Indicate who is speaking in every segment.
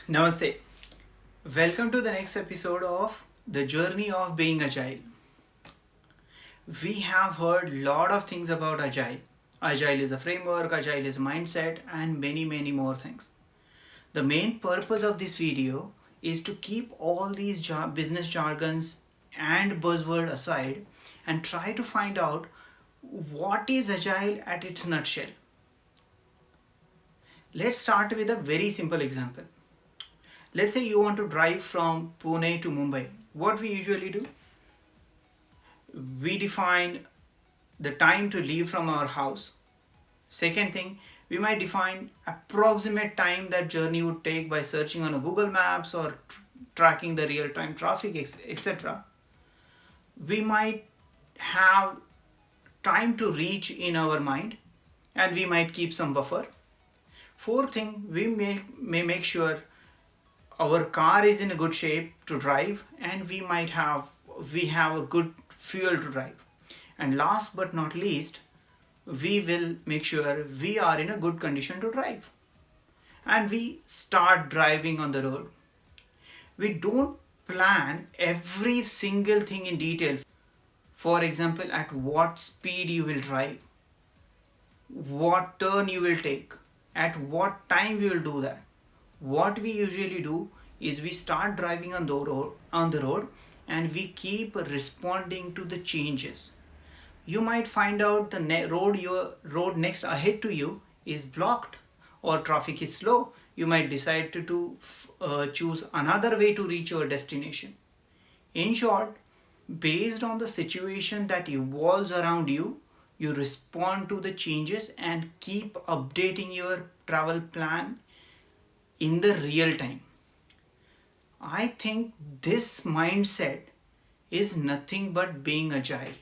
Speaker 1: Namaste. Welcome to the next episode of The Journey of Being Agile. We have heard a lot of things about Agile. Agile is a framework, Agile is a mindset, and many more things. The main purpose of this video is to keep all these business jargons and buzzword aside and try to find out what is Agile at its nutshell. Let's start with a very simple example. Let's say you want to drive from Pune to Mumbai. What we usually do? We define the time to leave from our house. Second thing, we might define approximate time that journey would take by searching on a Google Maps or tracking the real-time traffic, etc. We might have time to reach in our mind, and we might keep some buffer. Fourth thing, we may make sure our car is in a good shape to drive, and we have a good fuel to drive. And last but not least, we will make sure we are in a good condition to drive, and we start driving on the road. We don't plan every single thing in detail. For example, at what speed you will drive, what turn you will take, at what time you will do that. What we usually do is we start driving on the road and we keep responding to the changes. You might find out the road next ahead to you is blocked or traffic is slow. You might decide to choose another way to reach your destination. In short, based on the situation that evolves around you, you respond to the changes and keep updating your travel plan in the real time. I think this mindset is nothing but being agile.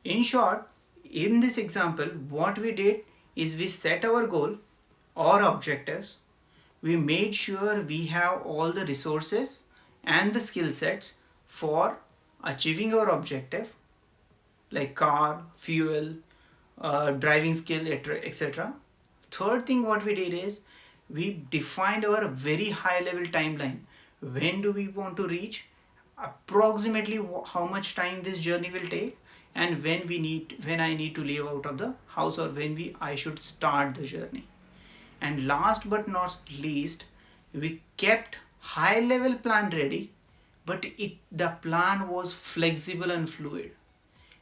Speaker 1: In short, in this example, what we did is we set our goal or objectives. We made sure we have all the resources and the skill sets for achieving our objective, like car, fuel, driving skill, etc. Third thing what we did is we defined our very high level timeline. When do we want to reach, approximately how much time this journey will take, and when I need to leave out of the house, or when I should start the journey. And last but not least, we kept high level plan ready, but the plan was flexible and fluid.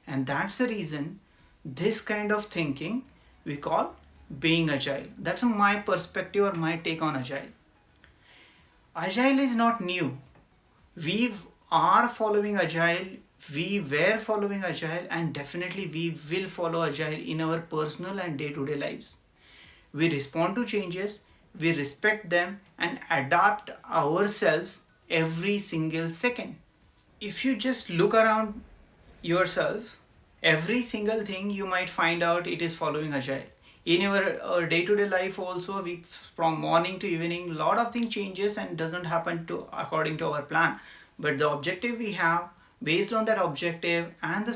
Speaker 1: And that's the reason this kind of thinking we call being agile. That's my perspective or my take on agile. Agile is not new. We are following agile, we were following agile, and definitely we will follow agile in our personal and day-to-day lives. We respond to changes, we respect them, and adapt ourselves every single second. If you just look around yourself, every single thing you might find out it is following agile. In our day-to-day life also, from morning to evening, a lot of things changes and doesn't happen to according to our plan. But the objective we have, based on that objective and the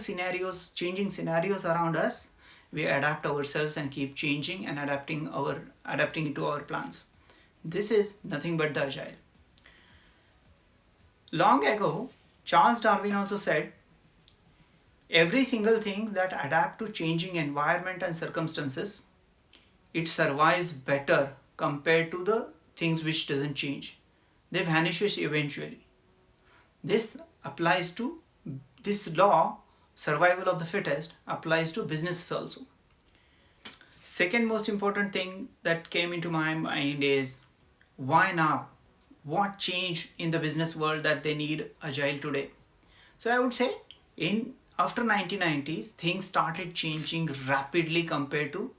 Speaker 1: changing scenarios around us, we adapt ourselves and keep changing and adapting into our plans. This is nothing but the agile. Long ago, Charles Darwin also said, every single thing that adapt to changing environment and circumstances, it survives better compared to the things which doesn't change. They vanishes eventually. This law, survival of the fittest, applies to businesses also. Second most important thing that came into my mind is, why now? What changed in the business world that they need agile today? So I would say after 1990s, things started changing rapidly compared to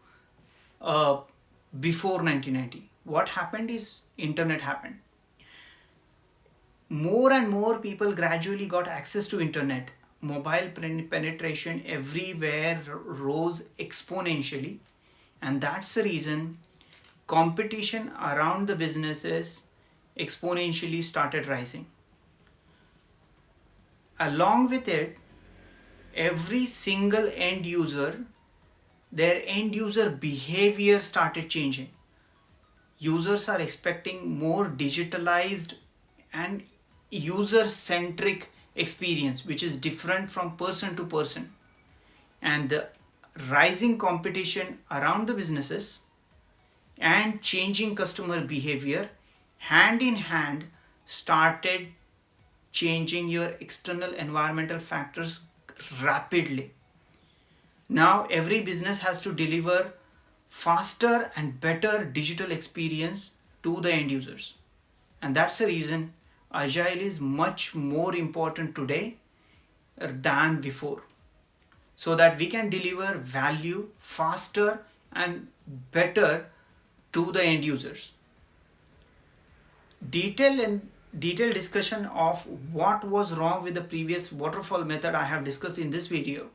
Speaker 1: before 1990. What happened is internet happened. More and more people gradually got access to internet. Mobile penetration everywhere rose exponentially, and that's the reason competition around the businesses exponentially started rising. Along with it, every single end user, their end user behavior started changing. users are expecting more digitalized and user centric experience, which is different from person to person. And the rising competition around the businesses and changing customer behavior hand in hand started changing your external environmental factors rapidly. Now every business has to deliver faster and better digital experience to the end users. And that's the reason agile is much more important today than before, so that we can deliver value faster and better to the end users. Detailed discussion of what was wrong with the previous waterfall method I have discussed in this video,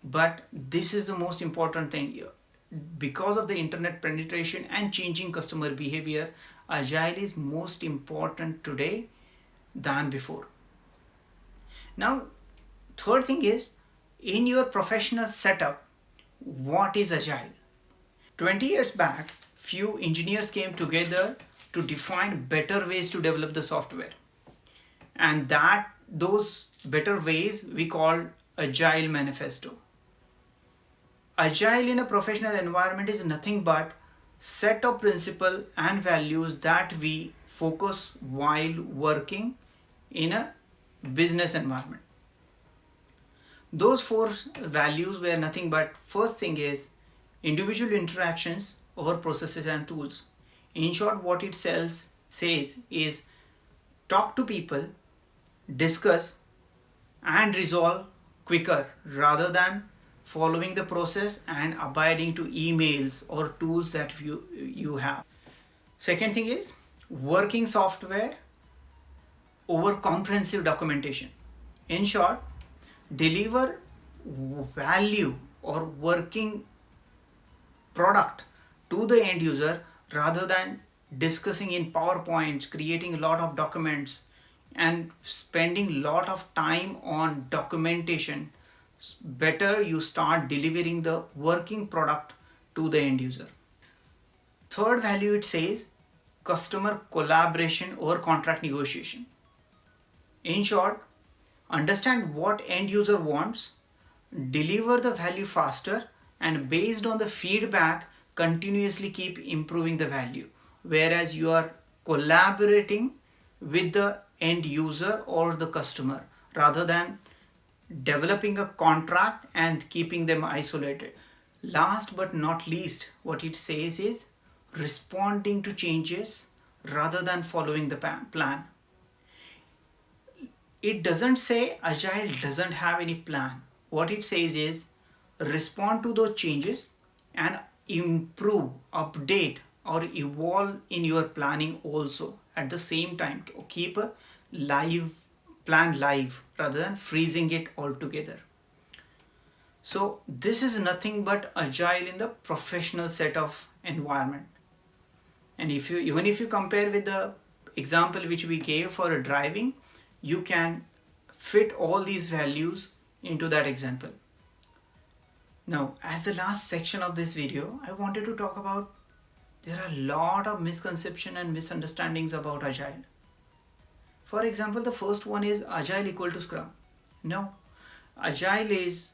Speaker 1: but this is the most important thing here. Because of the internet penetration and changing customer behavior, agile is most important today than before. Now, third thing is, in your professional setup, what is agile? 20 years back, few engineers came together to define better ways to develop the software. And those better ways we call Agile Manifesto. Agile in a professional environment is nothing but set of principles and values that we focus while working in a business environment. Those four values were nothing but, first thing is individual interactions over processes and tools. In short, what it says is talk to people, discuss and resolve quicker rather than following the process and abiding to emails or tools that you have. Second thing is working software over comprehensive documentation. In short, deliver value or working product to the end user rather than discussing in PowerPoints, creating a lot of documents and spending a lot of time on documentation. Better you start delivering the working product to the end user. Third value, it says customer collaboration over contract negotiation. In short, understand what end user wants, deliver the value faster, and based on the feedback continuously keep improving the value, whereas you are collaborating with the end user or the customer rather than developing a contract and keeping them isolated. Last but not least, what it says is responding to changes rather than following the plan. It doesn't say agile doesn't have any plan. What it says is respond to those changes and improve, update or evolve in your planning also. At the same time, keep a plan live rather than freezing it altogether. So this is nothing but agile in the professional set of environment. And even if you compare with the example which we gave for a driving, you can fit all these values into that example. Now, as the last section of this video, I wanted to talk about there are a lot of misconceptions and misunderstandings about agile. For example, the first one is agile equal to Scrum. No, agile is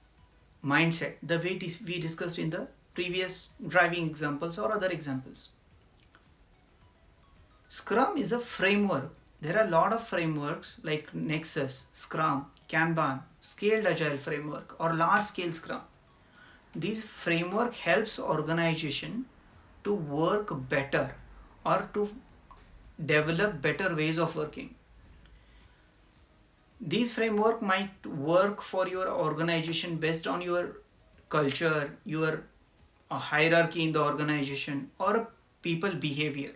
Speaker 1: mindset, the way we discussed in the previous driving examples or other examples. Scrum is a framework. There are a lot of frameworks like Nexus, Scrum, Kanban, Scaled Agile Framework or Large Scale Scrum. This framework helps organization to work better or to develop better ways of working. These framework might work for your organization based on your culture, your hierarchy in the organization or people behavior.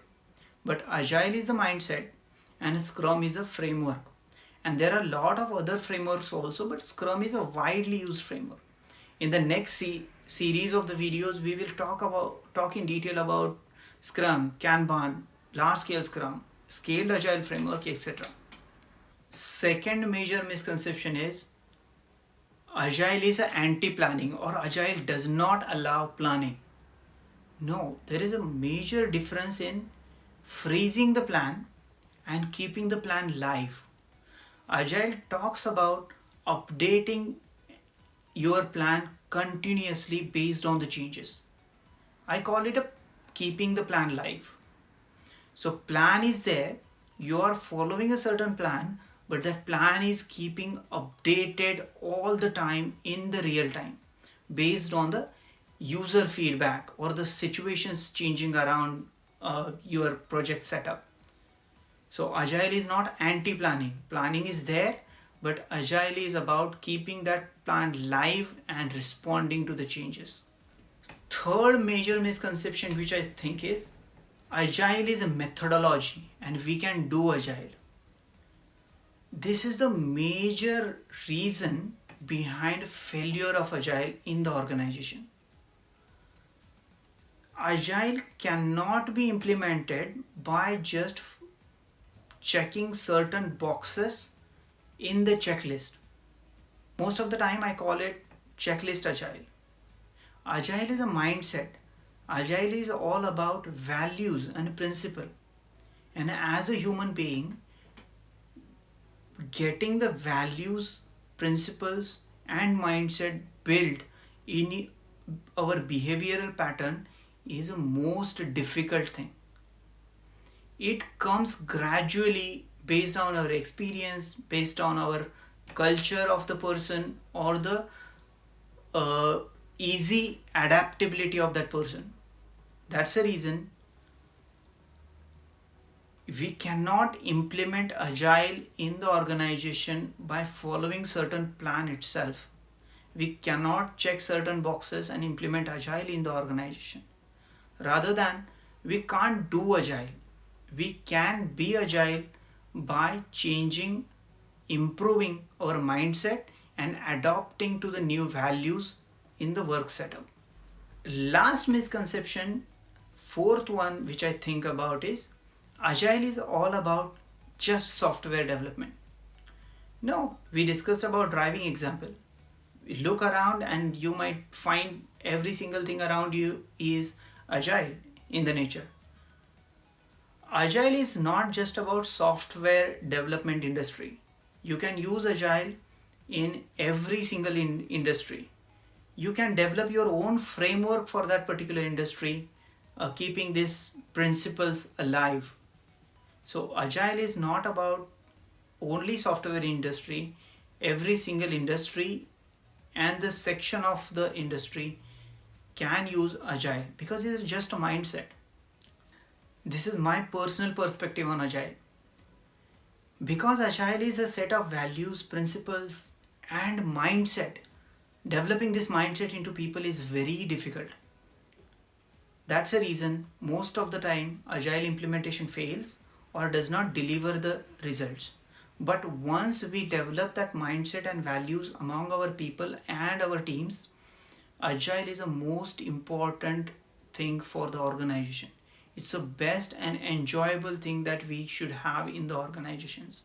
Speaker 1: But agile is the mindset and Scrum is a framework. And there are a lot of other frameworks also, but Scrum is a widely used framework. In the next series of the videos, we will talk in detail about Scrum, Kanban, large scale Scrum, Scaled Agile Framework, etc. Second major misconception is agile is anti-planning or agile does not allow planning. No, there is a major difference in freezing the plan, and keeping the plan live. Agile talks about updating your plan continuously based on the changes. I call it a keeping the plan live. So plan is there, you are following a certain plan, but that plan is keeping updated all the time in the real time based on the user feedback or the situations changing around your project setup. So agile is not anti-planning. Planning is there, but agile is about keeping that plan live and responding to the changes. Third major misconception which I think is agile is a methodology and we can do agile. This is the major reason behind failure of agile in the organization. Agile cannot be implemented by just checking certain boxes in the checklist. Most of the time I call it checklist agile. Agile is a mindset. Agile is all about values and principle. And as a human being, getting the values, principles, and mindset built in our behavioral pattern is the most difficult thing. It comes gradually based on our experience, based on our culture of the person, or the easy adaptability of that person. That's the reason we cannot implement agile in the organization by following certain plan itself. We cannot check certain boxes and implement agile in the organization. Rather than, we can't do agile. We can be agile by changing, improving our mindset and adapting to the new values in the work setup. Last misconception, fourth one which I think about is agile is all about just software development. No, we discussed about driving example. Look around and you might find every single thing around you is agile in the nature. Agile is not just about software development industry. You can use agile in every single industry. You can develop your own framework for that particular industry, keeping these principles alive. So agile is not about only software industry. Every single industry and the section of the industry can use agile because it is just a mindset. This is my personal perspective on agile. Because agile is a set of values, principles, and mindset, developing this mindset into people is very difficult. That's the reason most of the time agile implementation fails or does not deliver the results. But once we develop that mindset and values among our people and our teams, agile is the most important thing for the organization. It's the best and enjoyable thing that we should have in the organizations.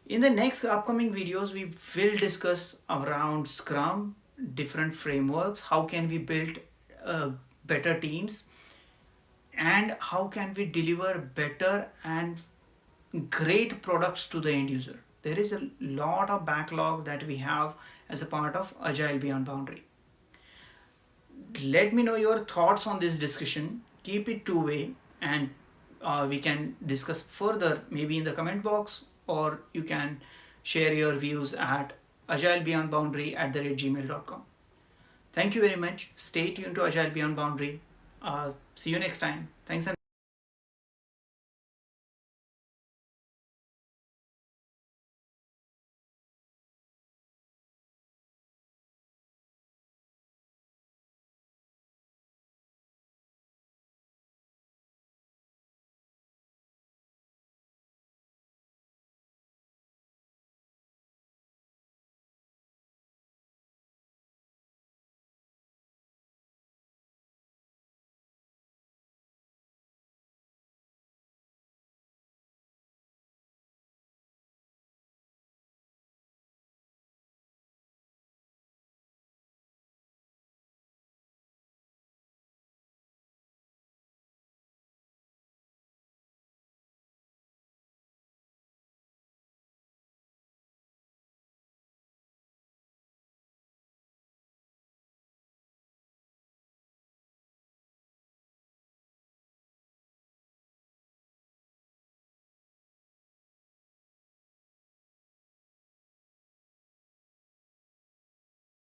Speaker 1: In the next upcoming videos, we will discuss around Scrum, different frameworks, how can we build better teams, and how can we deliver better and great products to the end user. There is a lot of backlog that we have as a part of Agile Beyond Boundary. Let me know your thoughts on this discussion. Keep it two-way and we can discuss further maybe in the comment box, or you can share your views at agilebeyondboundary@gmail.com. Thank you very much. Stay tuned to Agile Beyond Boundary. See you next time. Thanks.